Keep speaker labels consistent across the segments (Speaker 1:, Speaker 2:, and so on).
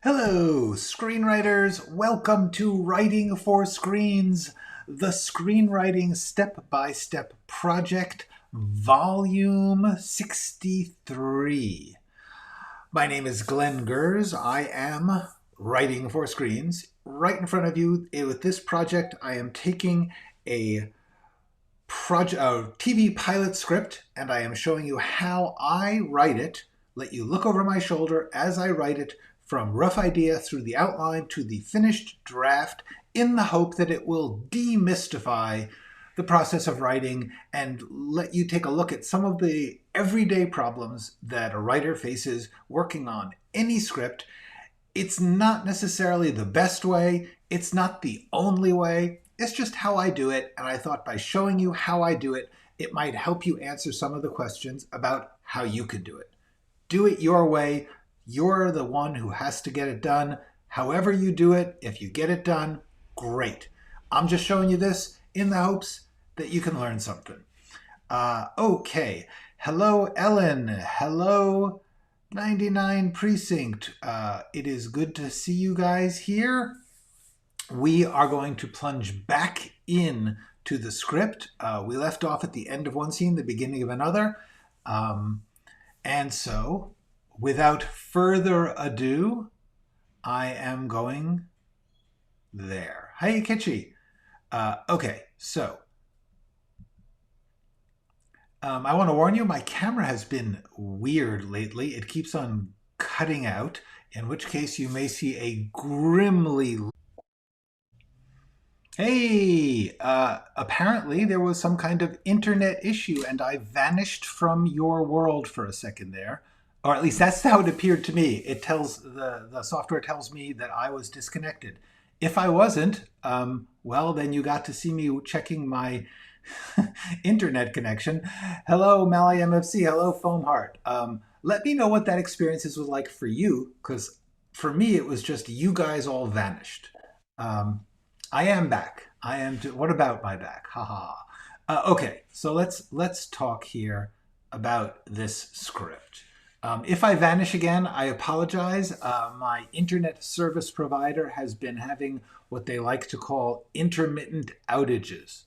Speaker 1: Hello, screenwriters. Welcome to Writing for Screens, the screenwriting step-by-step project, volume 63. My name is Glenn Gers. I am writing for screens. Right in front of you with this project, I am taking a TV pilot script, and I am showing you how I write it. Let you look over my shoulder as I write it from rough idea through the outline to the finished draft in the hope that it will demystify the process of writing and let you take a look at some of the everyday problems that a writer faces working on any script. It's not necessarily the best way. It's not the only way. It's just how I do it. And I thought by showing you how I do it, it might help you answer some of the questions about how you could do it. Do it your way. You're the one who has to get it done. However you do it, if you get it done, great. I'm just showing you this in the hopes that you can learn something. Okay. Hello, Ellen. Hello, 99 Precinct. It is good to see you guys here. We are going to plunge back in to the script. We left off at the end of one scene, the beginning of another. And so, without further ado, I am going there. Hey, Kitschy. Okay, so I want to warn you, my camera has been weird lately. It keeps on cutting out, in which case you may see a grimly... Hey, apparently there was some kind of internet issue and I vanished from your world for a second there. Or at least that's how it appeared to me. It tells the software tells me that I was disconnected. If I wasn't, well, then you got to see me checking my internet connection. Hello, Mally MFC. Hello, Foam Heart. Let me know what that experience was like for you, because for me, it was just you guys all vanished. I am back. What about my back? Haha. Okay, so let's talk here about this script. If I vanish again, I apologize. My internet service provider has been having what they like to call intermittent outages.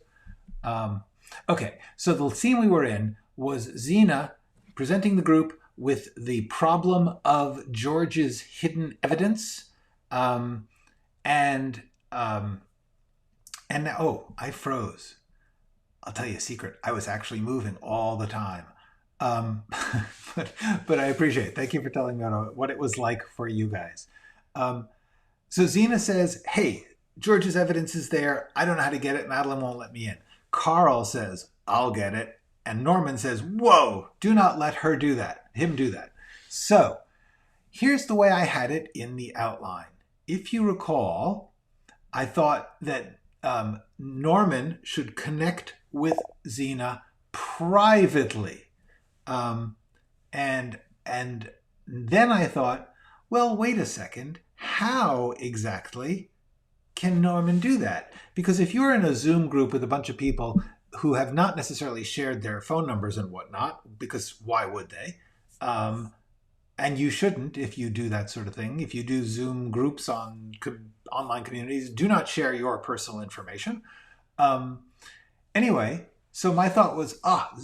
Speaker 1: Okay, so the scene we were in was Xena presenting the group with the problem of George's hidden evidence, and oh, I froze. I'll tell you a secret. I was actually moving all the time. Um, but I appreciate it. Thank you for telling me what it was like for you guys. So Xena says, hey, George's evidence is there. I don't know how to get it. Madeline won't let me in. Carl says, I'll get it. And Norman says, whoa, do not let him do that. So here's the way I had it in the outline. If you recall, I thought that Norman should connect with Xena privately. And then I thought, well, wait a second. How exactly can Norman do that? Because if you're in a Zoom group with a bunch of people who have not necessarily shared their phone numbers and whatnot, because why would they? And you shouldn't if you do that sort of thing. If you do Zoom groups on online communities, do not share your personal information. Anyway, so my thought was,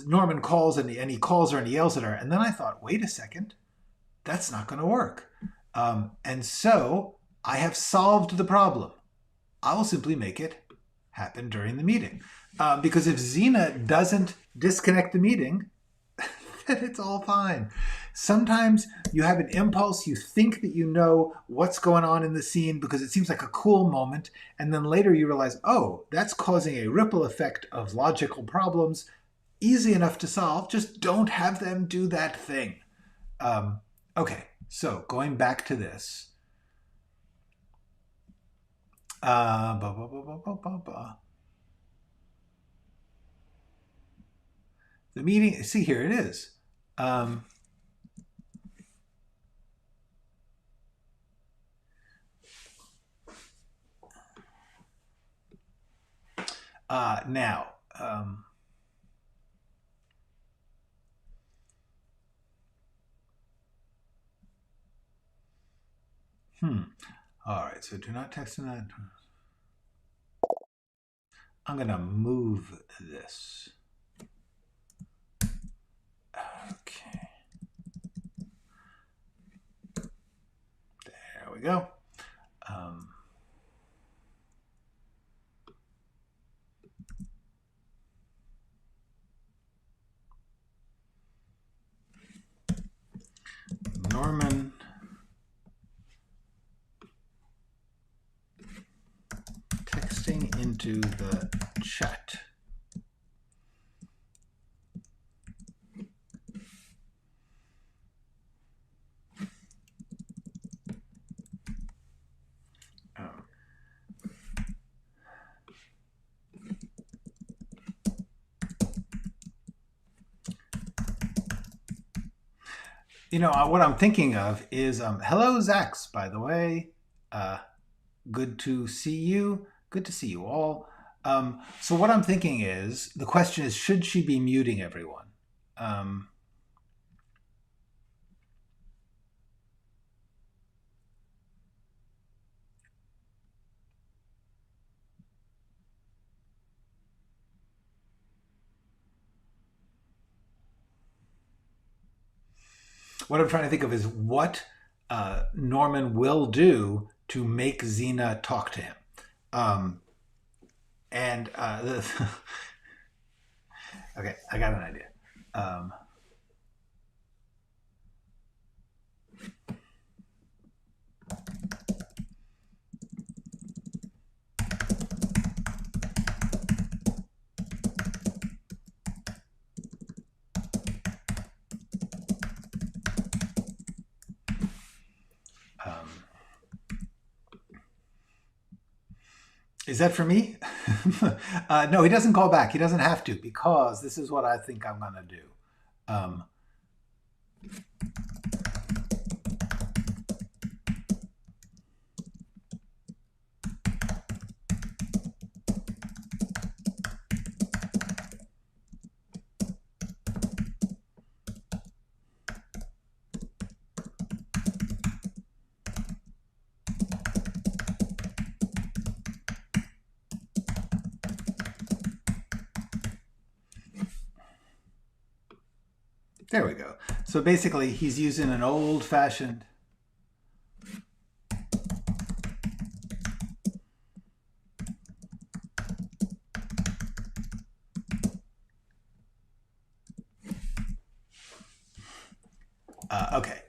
Speaker 1: Norman calls and he calls her and he yells at her. And then I thought, wait a second, that's not going to work. And so I have solved the problem. I will simply make it happen during the meeting. Because if Xena doesn't disconnect the meeting, then it's all fine. Sometimes you have an impulse, you think that you know what's going on in the scene because it seems like a cool moment, and then later you realize, oh, that's causing a ripple effect of logical problems, easy enough to solve, just don't have them do that thing. Okay, so going back to this. The meeting, see, here it is. Now, All right, so do not text in that. I'm going to move this. Okay. There we go. Norman texting into the chat. You know, what I'm thinking of is, hello, Zax, by the way. Good to see you. Good to see you all. So what I'm thinking is, the question is, should she be muting everyone? What I'm trying to think of is what Norman will do to make Xena talk to him. Okay, I got an idea. Is that for me? No, he doesn't call back. He doesn't have to, because this is what I think I'm going to do. There we go. So basically, he's using an old-fashioned... okay.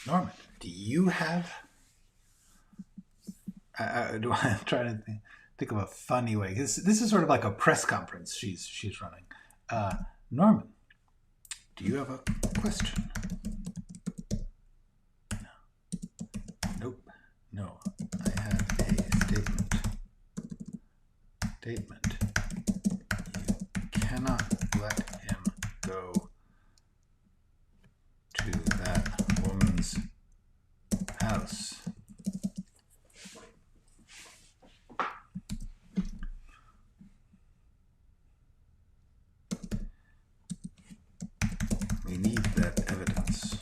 Speaker 1: Norman, do you have... I'm trying to think of a funny way. This is sort of like a press conference she's running. Norman, do you have a question? Nope. No. I have a statement. You cannot let him go to that woman's house. We need that evidence.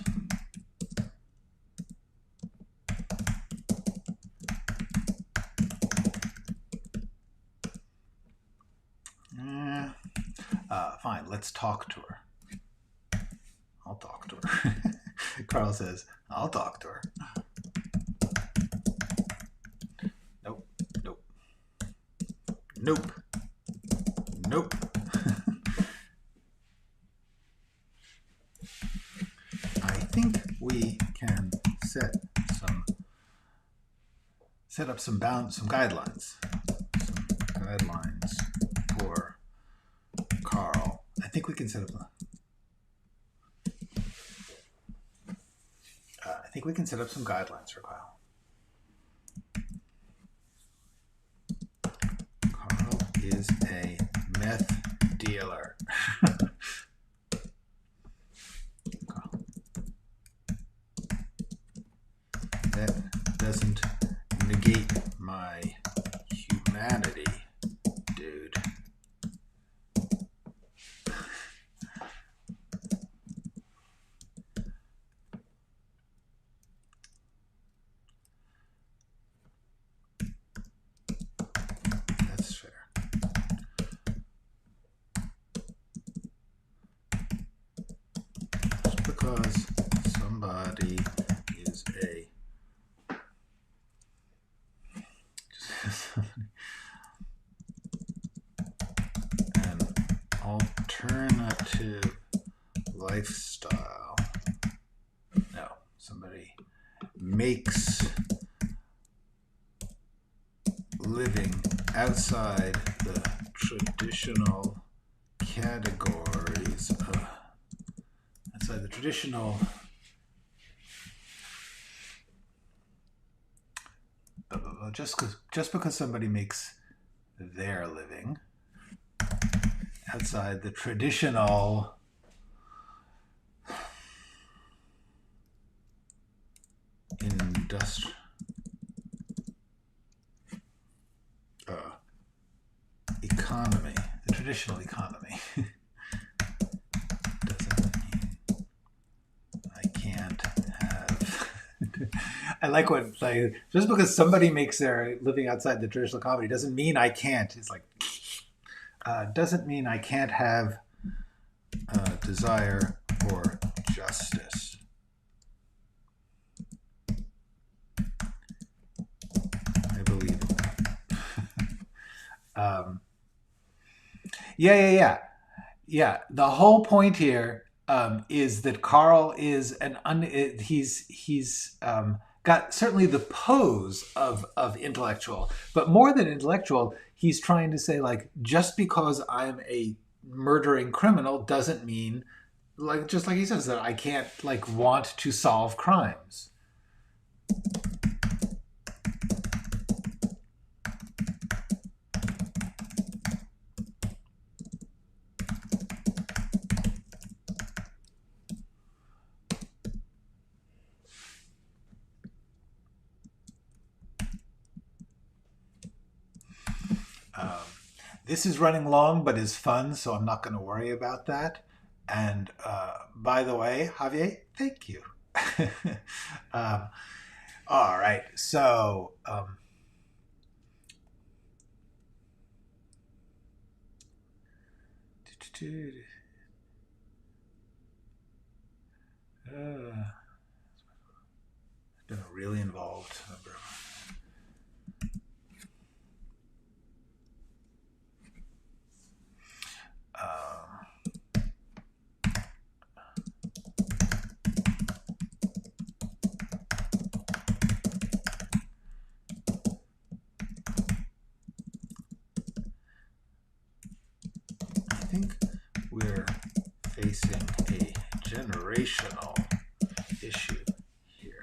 Speaker 1: Fine, let's talk to her. I'll talk to her. Carl says, I'll talk to her. Nope, nope, nope, nope. I think we can set up some guidelines. Some guidelines for Carl. I think we can set up some guidelines for Carl. Carl is a meth dealer. That doesn't negate my humanity, dude. That's fair. Just because somebody is a an alternative lifestyle. No, somebody makes living outside the traditional categories, outside the traditional just because somebody makes their living outside the traditional economy, the traditional economy, doesn't mean I can't have. I like what, like, just because somebody makes their living outside the traditional comedy doesn't mean I can't. It's like, doesn't mean I can't have desire for justice. I believe in that. Yeah. The whole point here is that Carl is he's got certainly the pose of intellectual, but more than intellectual, he's trying to say, like, just because I'm a murdering criminal doesn't mean, like, just like he says, that I can't, like, want to solve crimes. This is running long, but is fun, so I'm not going to worry about that. And by the way, Javier, thank you. All right, so been a really involved number. I think we're facing a generational issue here.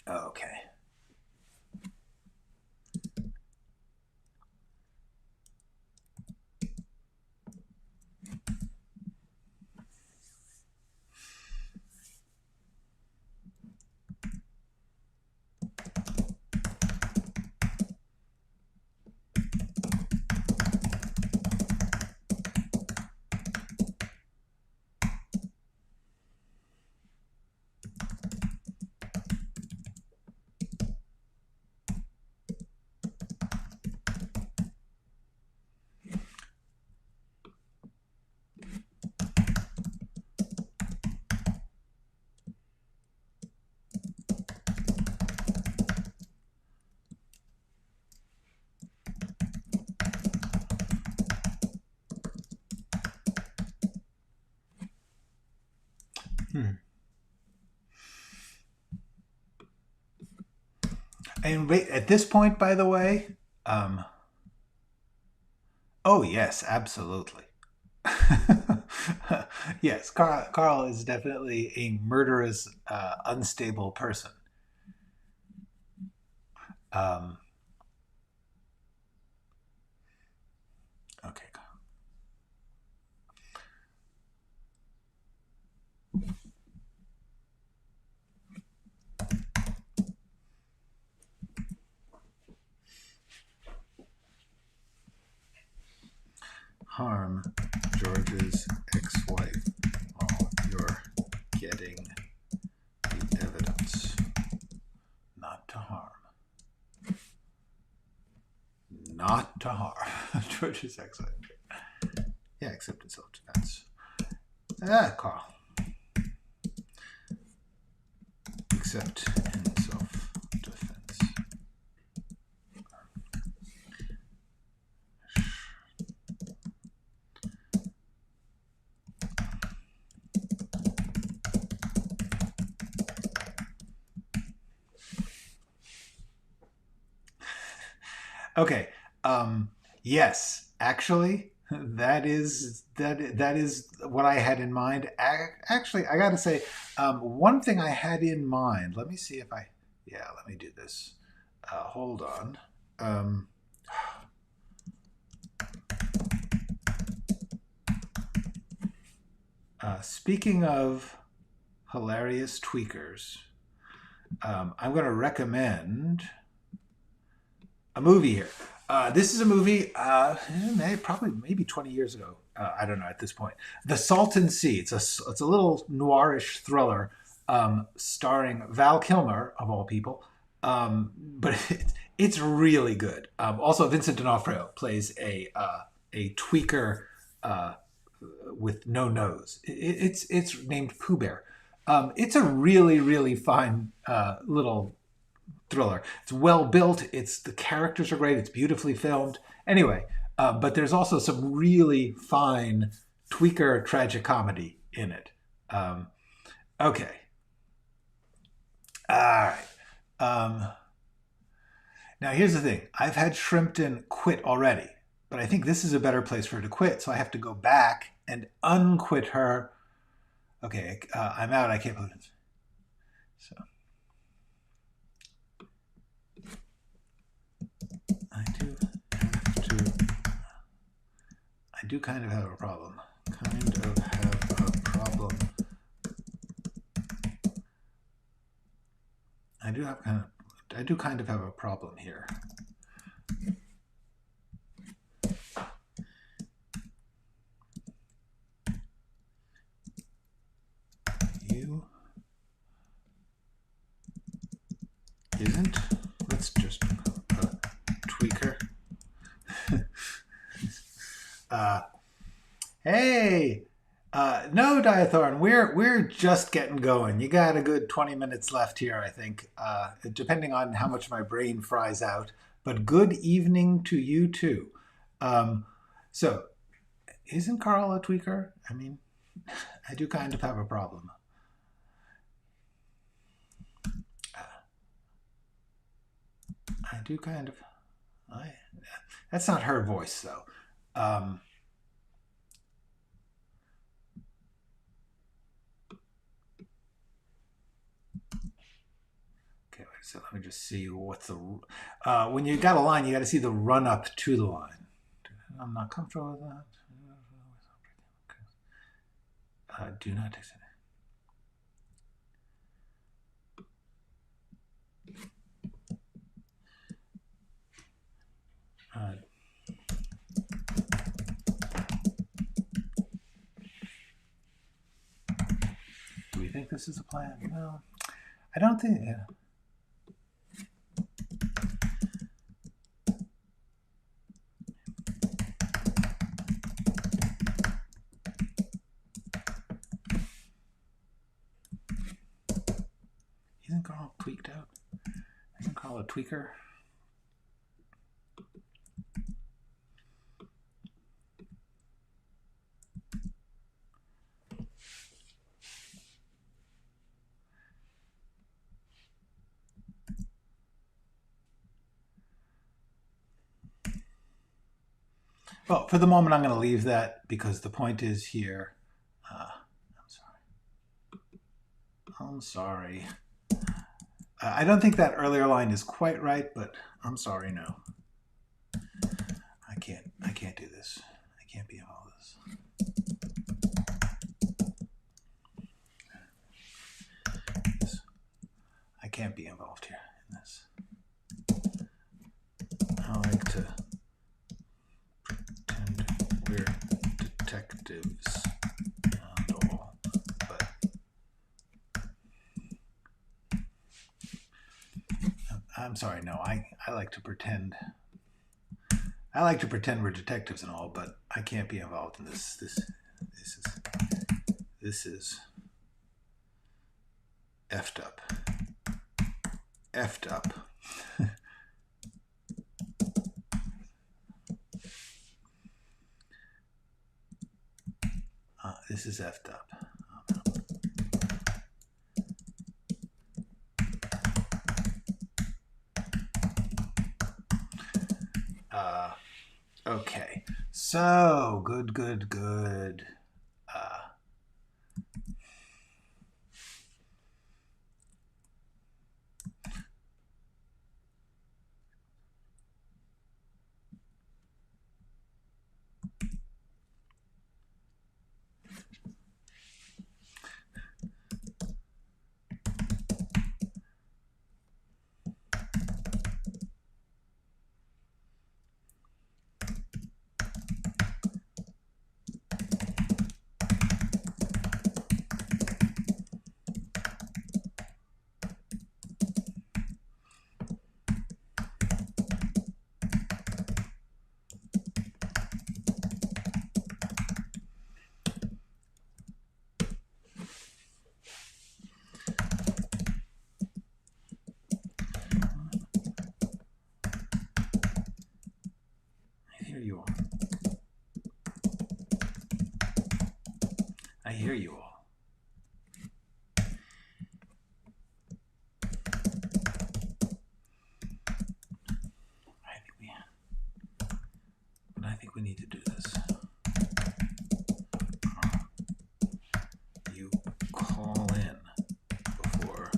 Speaker 1: Okay. And wait, at this point, by the way, oh yes, absolutely. Yes, Carl is definitely a murderous, unstable person. Um, okay. Harm George's ex-wife while you're getting the evidence. Not to harm. Not to harm George's ex-wife. Yeah, except in self-defense. Carl. Except in self-defense. Okay. Yes, actually, that is what I had in mind. Actually, I got to say, one thing I had in mind. Let me see if I. Yeah, let me do this. Hold on. Um, Speaking of hilarious tweakers, I'm going to recommend a movie here. This is a movie, probably maybe 20 years ago. I don't know at this point. The Salton Sea. It's a little noirish thriller, starring Val Kilmer of all people. But it's really good. Also, Vincent D'Onofrio plays a tweaker with no nose. It's named Pooh Bear. It's a really fine little thriller. It's well built. The characters are great. It's beautifully filmed. Anyway, but there's also some really fine tweaker tragicomedy in it. Okay. All right. Now here's the thing. I've had Shrimpton quit already, but I think this is a better place for her to quit. So I have to go back and unquit her. Okay, I'm out. I can't believe it. So I do kind of have a problem. I do kind of have a problem here. You isn't. Let's just tweaker. Hey, no, Diathorn, we're just getting going. You got a good 20 minutes left here, I think, depending on how much my brain fries out. But good evening to you too. So, isn't Carl a tweaker? I mean, I do kind of have a problem. I do kind of. That's not her voice, though. Okay, so let me just see what's the. When you got a line, you got to see the run up to the line. I'm not comfortable with that. Do not text it. Do we think this is a plan? No, I don't think. Yeah. Isn't Carl tweaked out? Isn't Carl a tweaker? Well, for the moment, I'm going to leave that because the point is here I'm sorry. I don't think that earlier line is quite right, but I'm sorry, no. I can't do this. I can't be in all this. I can't be involved here in this. I like to pretend we're detectives and all, but I'm sorry, no, I like to pretend. I like to pretend we're detectives and all, but I can't be involved in this. This is effed up. Effed up. This is effed up. Okay, so good. I hear you all. I think we need to do this. You call in before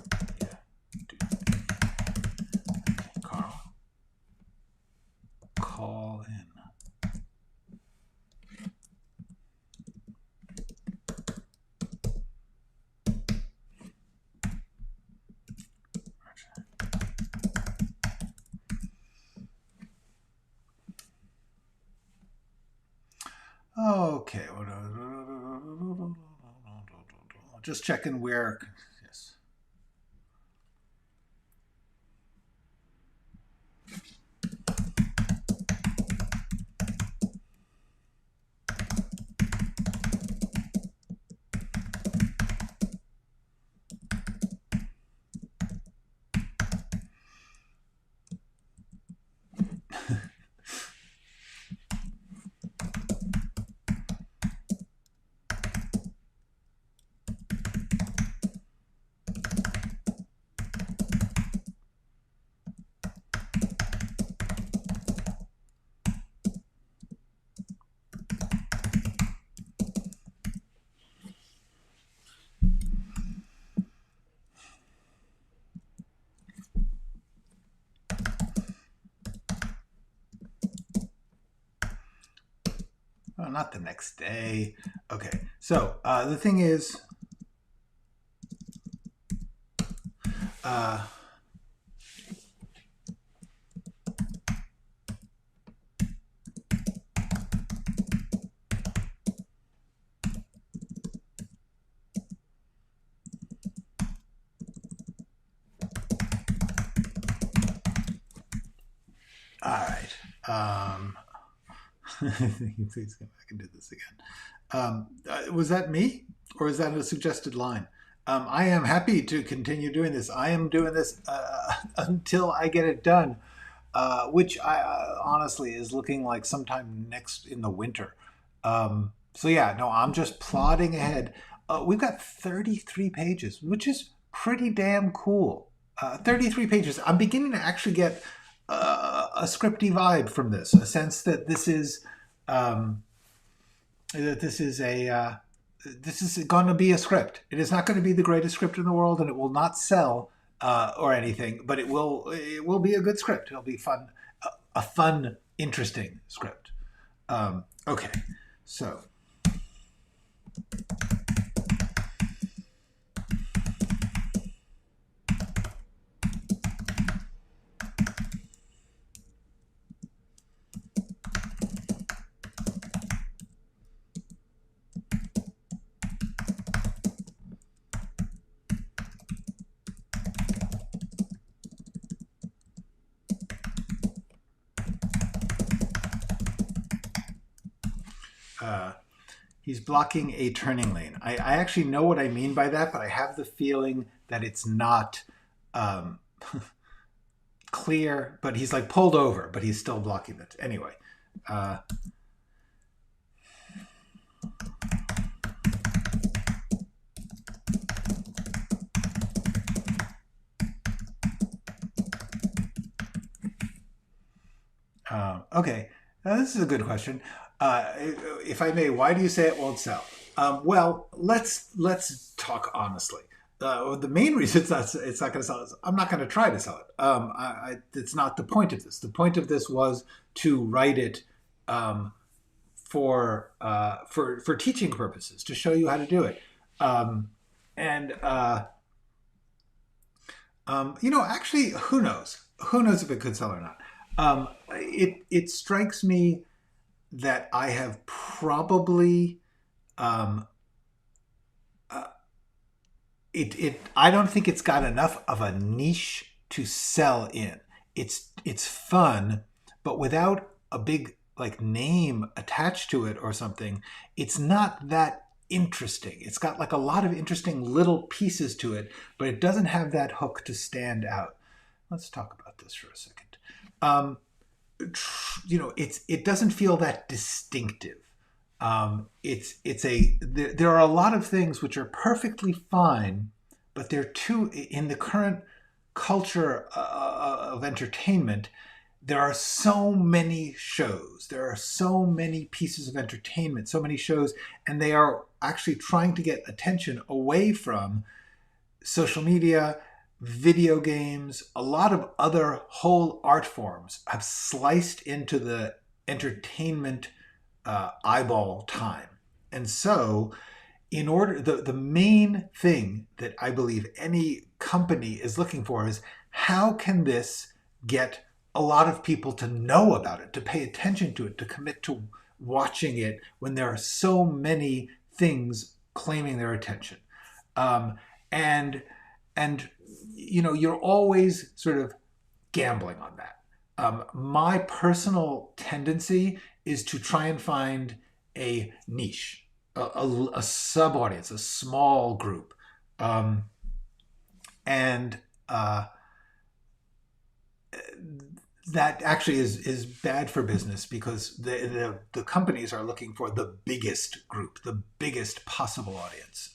Speaker 1: you do. Okay, Carl. Call in. Okay, just checking where, yes. Oh, not the next day. Okay, so the thing is, all right. Please come back and do this again. Was that me, or is that a suggested line? I am happy to continue doing this. I am doing this until I get it done, which I honestly is looking like sometime next in the winter. So yeah, no, I'm just plodding ahead. We've got 33 pages, which is pretty damn cool. 33 pages. I'm beginning to actually get a scripty vibe from this, a sense that this is a this is going to be a script. It is not going to be the greatest script in the world, and it will not sell or anything. But it will be a good script. It'll be fun, a fun, interesting script. Okay, so. He's blocking a turning lane. I actually know what I mean by that, but I have the feeling that it's not clear. But he's like pulled over, but he's still blocking it. Anyway. Okay, this is a good question. If I may, why do you say it won't sell? Well, let's talk honestly. The main reason it's not going to sell is I'm not going to try to sell it. It's not the point of this. The point of this was to write it for teaching purposes, to show you how to do it. Actually, who knows? Who knows if it could sell or not? It strikes me that I have probably I don't think it's got enough of a niche to sell in. It's fun, but without a big like name attached to it or something, it's not that interesting. It's got like a lot of interesting little pieces to it, but it doesn't have that hook to stand out. Let's talk about this for a second. It doesn't feel that distinctive. There are a lot of things which are perfectly fine, but they're too, in the current culture of entertainment, there are so many shows, there are so many pieces of entertainment, so many shows, and they are actually trying to get attention away from social media, video games. A lot of other whole art forms have sliced into the entertainment eyeball time. And so in order, the main thing that I believe any company is looking for is how can this get a lot of people to know about it, to pay attention to it, to commit to watching it when there are so many things claiming their attention. And you're always sort of gambling on that. My personal tendency is to try and find a niche, a sub-audience, a small group. That actually is bad for business because the companies are looking for the biggest group, the biggest possible audience.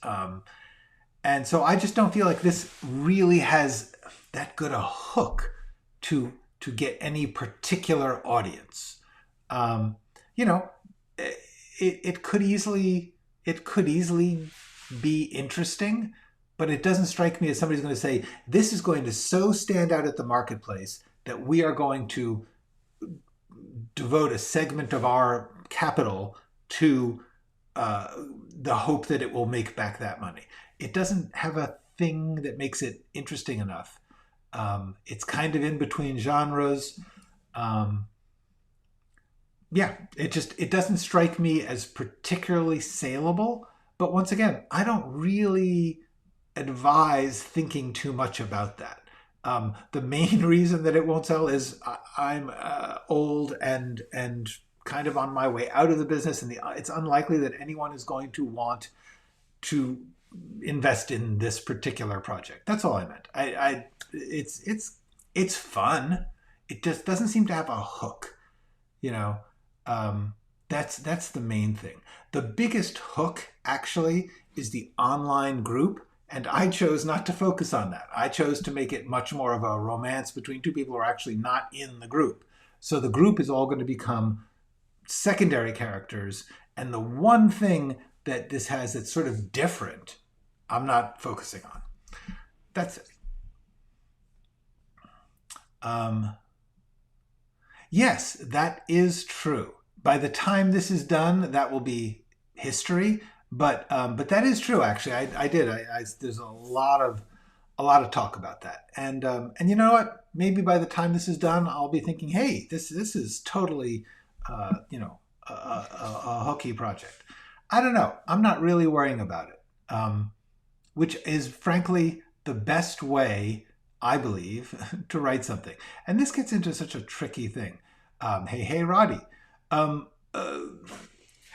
Speaker 1: And so I just don't feel like this really has that good a hook to get any particular audience. It could easily be interesting, but it doesn't strike me as somebody's going to say, this is going to so stand out at the marketplace that we are going to devote a segment of our capital to the hope that it will make back that money. It doesn't have a thing that makes it interesting enough. It's kind of in between genres. It doesn't strike me as particularly saleable. But once again, I don't really advise thinking too much about that. The main reason that it won't sell is I'm old and kind of on my way out of the business, and it's unlikely that anyone is going to want to invest in this particular project. That's all I meant. It's fun. It just doesn't seem to have a hook. That's the main thing. The biggest hook actually is the online group. And I chose not to focus on that. I chose to make it much more of a romance between two people who are actually not in the group. So the group is all going to become secondary characters. And the one thing that this has that's sort of different, I'm not focusing on. That's it. Yes, that is true. By the time this is done, that will be history. But that is true. Actually, I did. There's a lot of talk about that. And you know what? Maybe by the time this is done, I'll be thinking, hey, this is totally, you know, a hooky project. I don't know. I'm not really worrying about it, which is frankly the best way, I believe, to write something. And this gets into such a tricky thing. Hey, Roddy,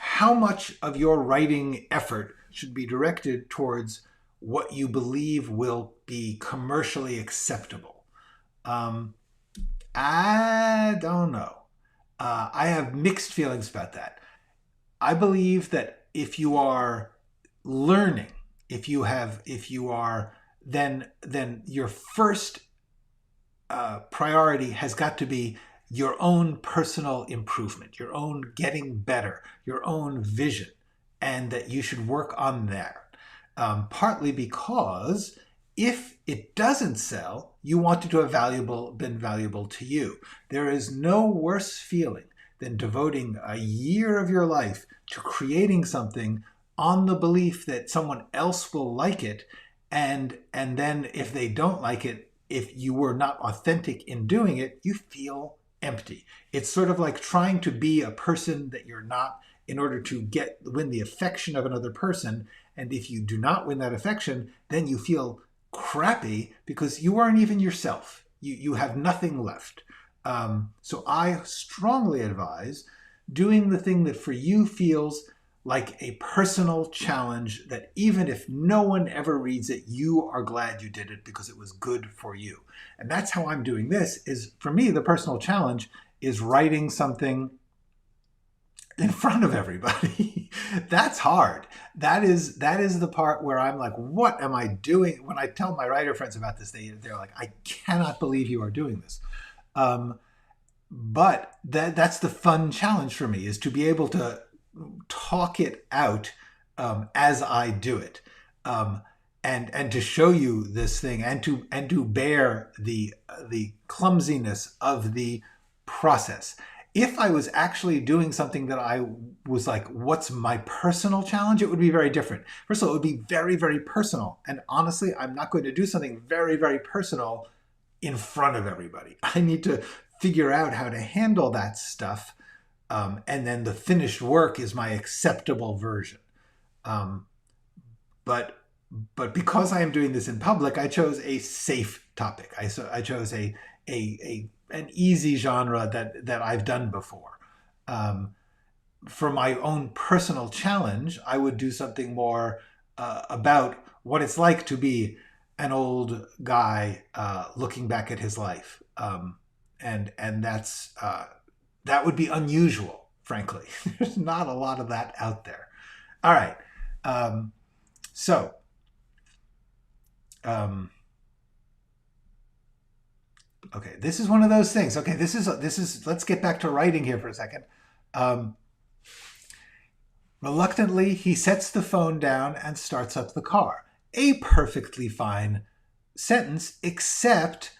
Speaker 1: how much of your writing effort should be directed towards what you believe will be commercially acceptable? I don't know. I have mixed feelings about that. I believe that if you are learning, if you are, then your first priority has got to be your own personal improvement, your own getting better, your own vision, and that you should work on that. Partly because if it doesn't sell, you want it to have been valuable to you. There is no worse feeling than devoting a year of your life to creating something on the belief that someone else will like it, and then if they don't like it, if you were not authentic in doing it, you feel empty. It's sort of like trying to be a person that you're not in order to win the affection of another person. And if you do not win that affection, then you feel crappy because you aren't even yourself. You have nothing left. So I strongly advise doing the thing that for you feels like a personal challenge, that even if no one ever reads it, you are glad you did it because it was good for you. And that's how I'm doing this. Is for me, the personal challenge is writing something in front of everybody. That's hard. That is the part where I'm like, what am I doing? When I tell my writer friends about this, they're like, I cannot believe you are doing this. But that's the fun challenge for me, is to be able to talk it out as I do it, and to show you this thing, and to bear the clumsiness of the process. If I was actually doing something that I was like, what's my personal challenge? It would be very different. First of all, it would be very, very personal. And honestly, I'm not going to do something very, very personal in front of everybody. I need to figure out how to handle that stuff. And then the finished work is my acceptable version. But because I am doing this in public, I chose a safe topic. I chose an easy genre that I've done before. For my own personal challenge, I would do something more about what it's like to be an old guy looking back at his life, and that's. That would be unusual, frankly. There's not a lot of that out there. All right. Okay, this is one of those things. Okay, this is. Let's get back to writing here for a second. Reluctantly, he sets the phone down and starts up the car. A perfectly fine sentence, except,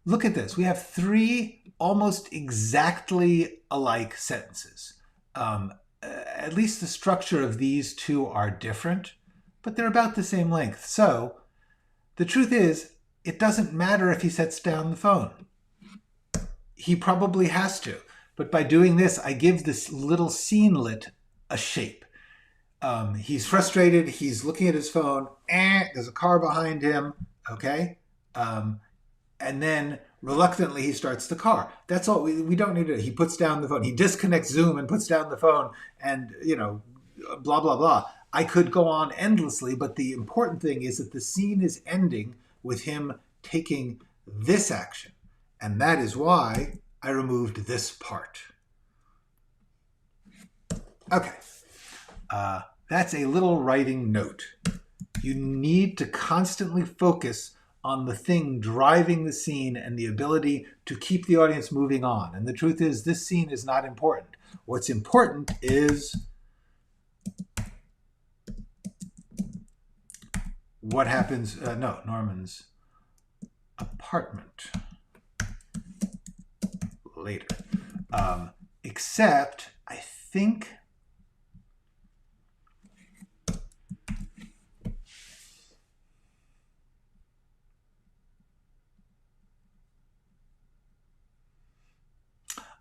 Speaker 1: look at this. We have 3 almost exactly alike sentences. At least the structure of these 2 are different, but they're about the same length. So the truth is, it doesn't matter if he sets down the phone. He probably has to. But by doing this, I give this little scenelet a shape. He's frustrated. He's looking at his phone. There's a car behind him. Okay. And then reluctantly, he starts the car. That's all. We don't need to. He puts down the phone. He disconnects Zoom and puts down the phone, and, blah, blah, blah. I could go on endlessly, but the important thing is that the scene is ending with him taking this action. And that is why I removed this part. Okay. That's a little writing note. You need to constantly focus on the thing driving the scene and the ability to keep the audience moving on. And the truth is, this scene is not important. What's important is what happens, no, Norman's apartment later. Except, I think...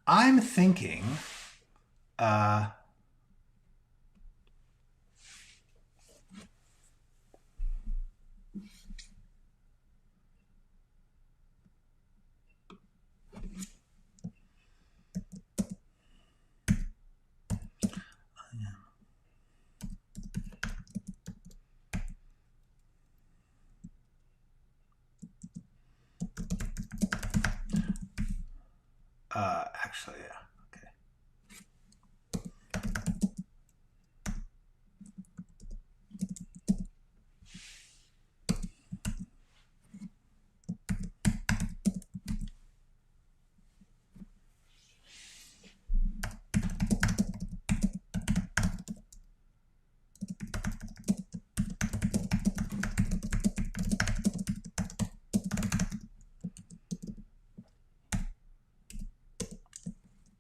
Speaker 1: I'm thinking... actually, yeah.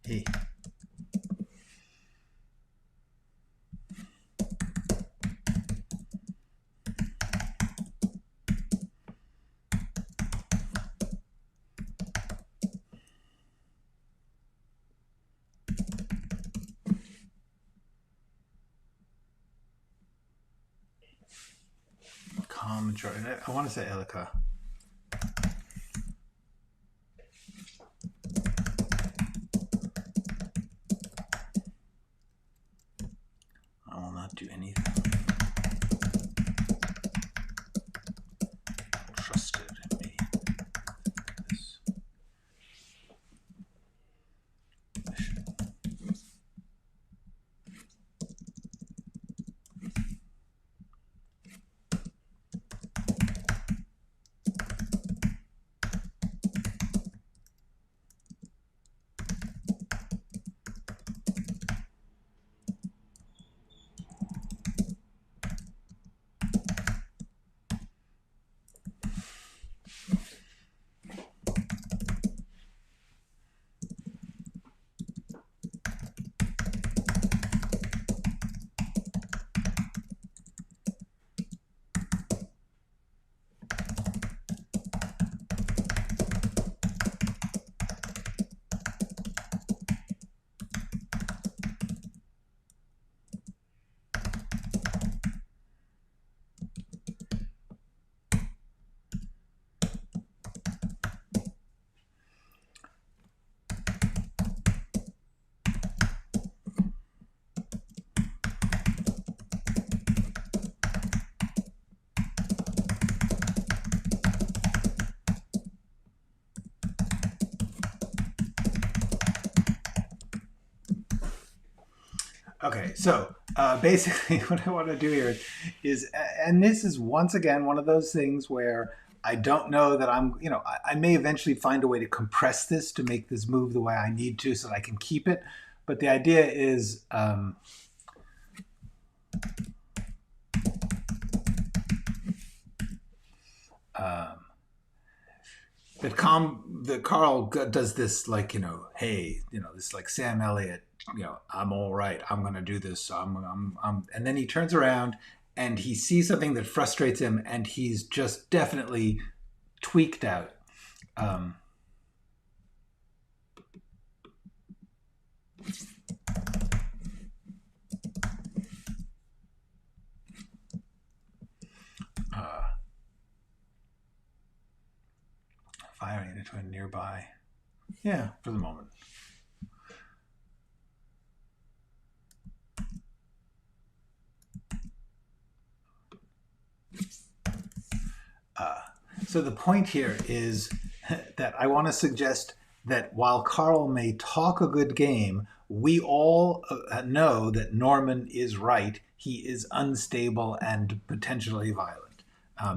Speaker 1: Hey. Calm majority. I want to say Elika. I will not do anything. Trusted me. This mission. Okay, so basically what I want to do here is, and this is once again one of those things where I don't know that I may eventually find a way to compress this to make this move the way I need to so that I can keep it. But the idea is that Carl does this, like, hey, this, like, Sam Elliott, I'm all right, I'm going to do this. And then he turns around and he sees something that frustrates him and he's just definitely tweaked out. Firing into a nearby. Yeah, for the moment. So the point here is that I want to suggest that while Carl may talk a good game, we all know that Norman is right. He is unstable and potentially violent,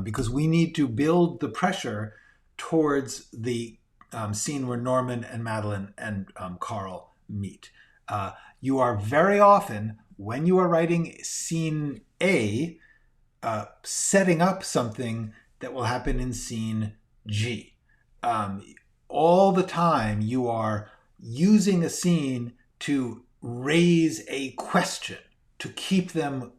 Speaker 1: because we need to build the pressure towards the scene where Norman and Madeline and Carl meet. You are very often, when you are writing scene A, setting up something that will happen in scene G. All the time you are using a scene to raise a question, to keep them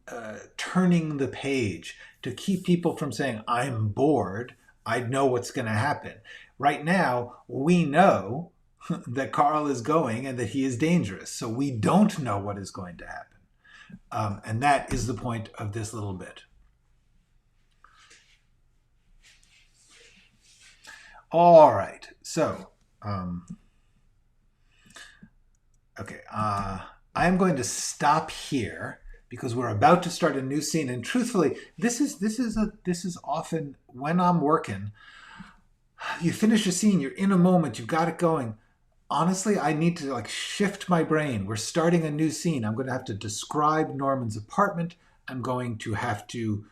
Speaker 1: turning the page, to keep people from saying, I'm bored, I know what's going to happen. Right now, we know that Carl is going and that he is dangerous, so we don't know what is going to happen. And that is the point of this little bit. All right, so, okay, I'm going to stop here because we're about to start a new scene. And truthfully, this is often when I'm working. You finish a scene, you're in a moment, you've got it going. Honestly, I need to like shift my brain. We're starting a new scene. I'm going to have to describe Norman's apartment. I'm going to have to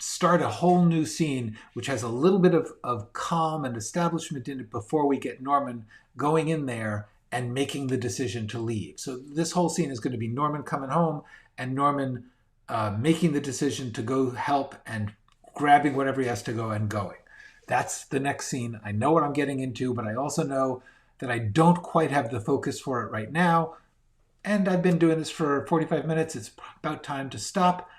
Speaker 1: start a whole new scene, which has a little bit of calm and establishment in it before we get Norman going in there and making the decision to leave. So this whole scene is going to be Norman coming home and Norman making the decision to go help and grabbing whatever he has to go and going. That's the next scene. I know what I'm getting into, but I also know that I don't quite have the focus for it right now. And I've been doing this for 45 minutes. It's about time to stop.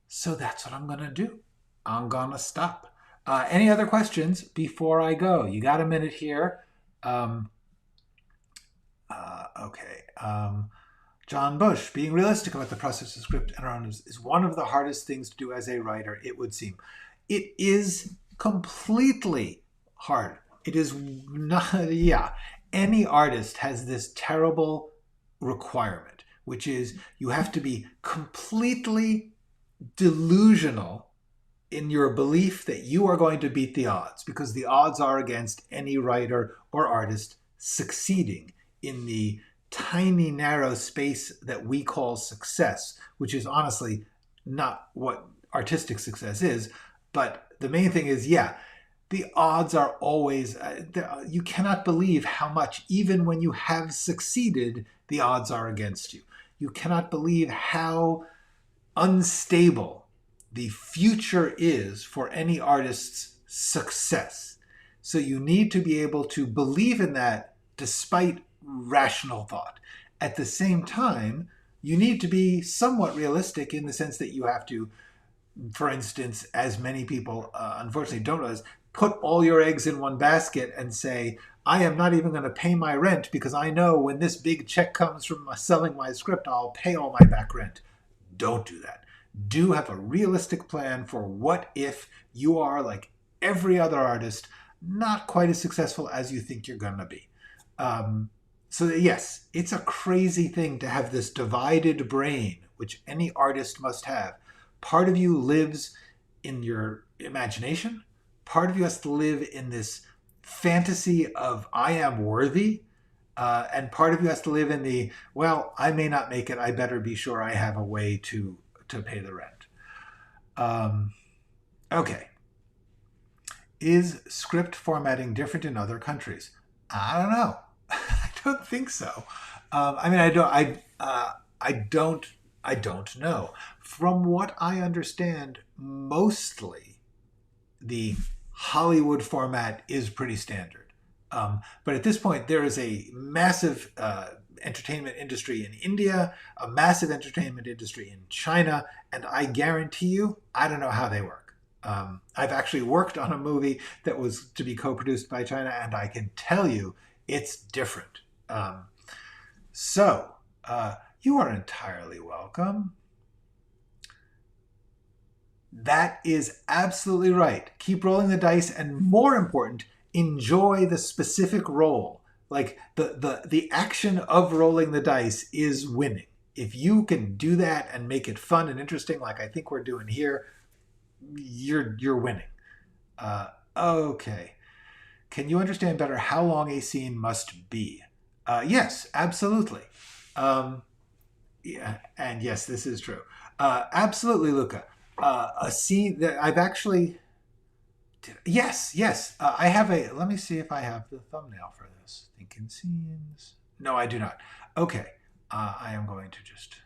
Speaker 1: So that's what I'm going to do. I'm going to stop. Any other questions before I go? You got a minute here. Okay. John Bush, being realistic about the process of script and around is one of the hardest things to do as a writer, it would seem. It is completely hard. It is not, yeah. Any artist has this terrible requirement, which is you have to be completely delusional in your belief that you are going to beat the odds, because the odds are against any writer or artist succeeding in the tiny, narrow space that we call success, which is honestly not what artistic success is. But the main thing is, yeah, the odds are always, you cannot believe how much, even when you have succeeded, the odds are against you. You cannot believe how unstable the future is for any artist's success. So you need to be able to believe in that despite rational thought. At the same time, you need to be somewhat realistic in the sense that you have to, for instance, as many people unfortunately don't know, is put all your eggs in one basket and say, I am not even going to pay my rent because I know when this big check comes from selling my script, I'll pay all my back rent. Don't do that. Do have a realistic plan for what if you are like every other artist, not quite as successful as you think you're going to be. So yes, it's a crazy thing to have this divided brain, which any artist must have. Part of you lives in your imagination. Part of you has to live in this fantasy of I am worthy. And part of you has to live in the, well, I may not make it. I better be sure I have a way to pay the rent. Okay. Is script formatting different in other countries? I don't know. I don't think so. I mean, I don't know. From what I understand, mostly the Hollywood format is pretty standard. But at this point, there is a massive entertainment industry in India, a massive entertainment industry in China, and I guarantee you, I don't know how they work. I've actually worked on a movie that was to be co-produced by China, and I can tell you it's different. So you are entirely welcome. That is absolutely right. Keep rolling the dice, and more important, enjoy the specific roll. Like the action of rolling the dice is winning. If you can do that and make it fun and interesting, like I think we're doing here, you're winning. Okay. Can you understand better how long a scene must be? Yes, absolutely. Yeah, and yes, this is true. Absolutely, Luca. A scene that I've actually... Yes. I have a... Let me see if I have the thumbnail for this. Thinking scenes. No, I do not. Okay. I am going to just...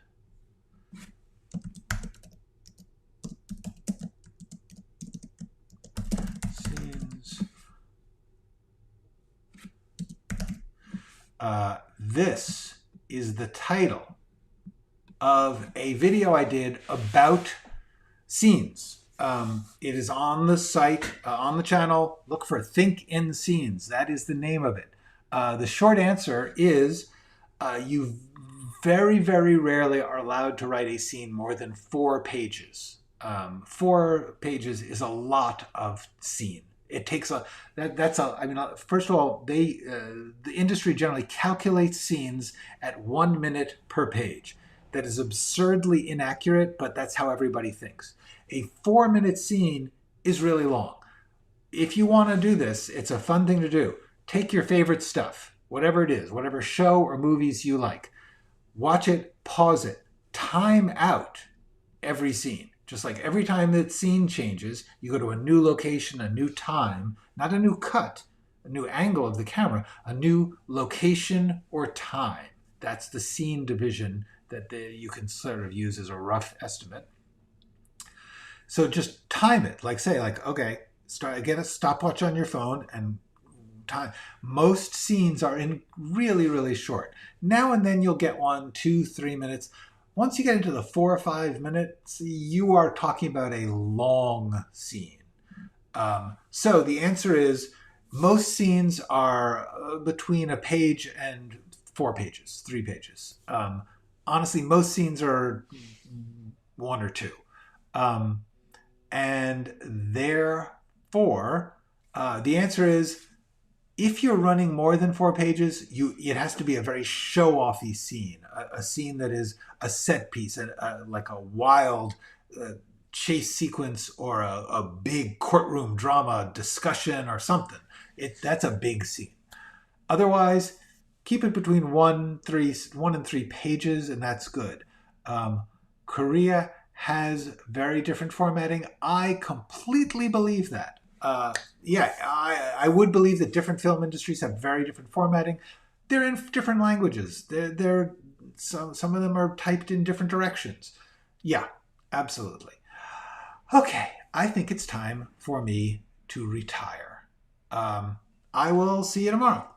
Speaker 1: This is the title of a video I did about scenes. It is on the site, on the channel. Look for Think in Scenes. That is the name of it. The short answer is you very, very rarely are allowed to write a scene more than 4 pages. 4 pages is a lot of scene. It takes first of all, the industry generally calculates scenes at 1 minute per page. That is absurdly inaccurate, but that's how everybody thinks. A 4-minute scene is really long. If you want to do this, it's a fun thing to do. Take your favorite stuff, whatever it is, whatever show or movies you like. Watch it, pause it, time out every scene. Just like every time that scene changes, you go to a new location, a new time, not a new cut, a new angle of the camera, a new location or time. That's the scene division that you can sort of use as a rough estimate. So just time it. Okay, get a stopwatch on your phone and time. Most scenes are in really, really short. Now and then you'll get 1, 2, 3 minutes. Once you get into the 4 or 5 minutes, you are talking about a long scene. So the answer is most scenes are between a page and 4 pages, 3 pages. Honestly, most scenes are 1 or 2. And therefore, the answer is, if you're running more than 4 pages, it has to be a very show-offy scene, a scene that is a set piece, like a wild chase sequence or a big courtroom drama discussion or something. That's a big scene. Otherwise, keep it between 1 and 3 pages, and that's good. Korea has very different formatting. I completely believe that. I would believe that different film industries have very different formatting. They're in different languages. Some of them are typed in different directions. Yeah, absolutely. Okay, I think it's time for me to retire. I will see you tomorrow.